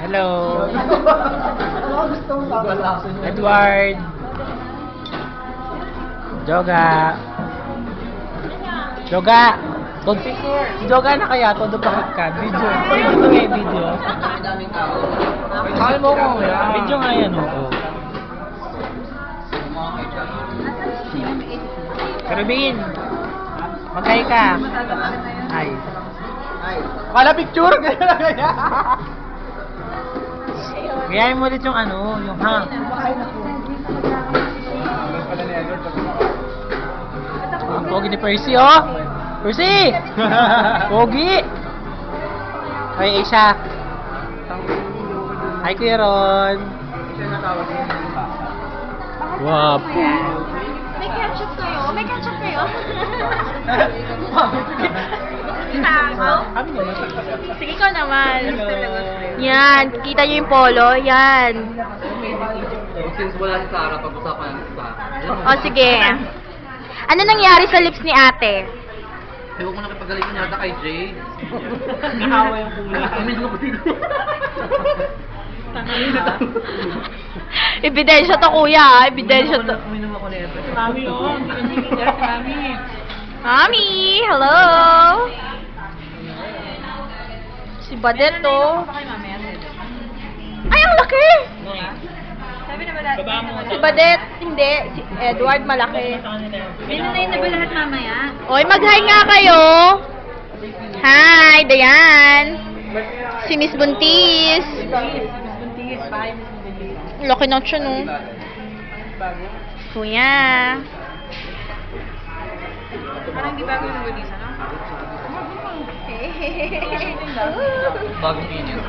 Hello. Edward. Joga. Joga. Si Joga na kaya to, bakit ka? Video. Ito nga video. Kaya mo ko. Video nga yan, oo. Caribbean. Mag-hi ka. Hi. Kala picture? Gayahin mo ulit yung ano, yung hang. Ang pogi ni Percy, oh! Percy! Pogi! Hi, Aisha. Hi, Kuya Ron. Wow. May ketchup kayo? May ketchup kayo? Sige ko naman. Yan, kita niyo yung polo? Yan. Since wala si Sarah, pag-usapan natin sa O sige. Ano nangyari sa lips ni ate? huwag mo nakipagaling yata kay Jay. Nahawa yung kulay. Uminom ako dito. Ebidensya to kuya, ha? Ebidensya to. Uminom ako nito. Mami, oh. Hindi si Mami. Mami, hello. Si Badet to. Ay, ang laki! Baba mo. Si Badet, hindi. Si Edward, malaki. Binunayin na ba lahat mamaya? Oy, mag-hi nga kayo. Hi, Dayan. Si Miss Buntis. Laki ng tiyan, oh. Kuya. Parang di bago yung bunisa, no? Bagong init.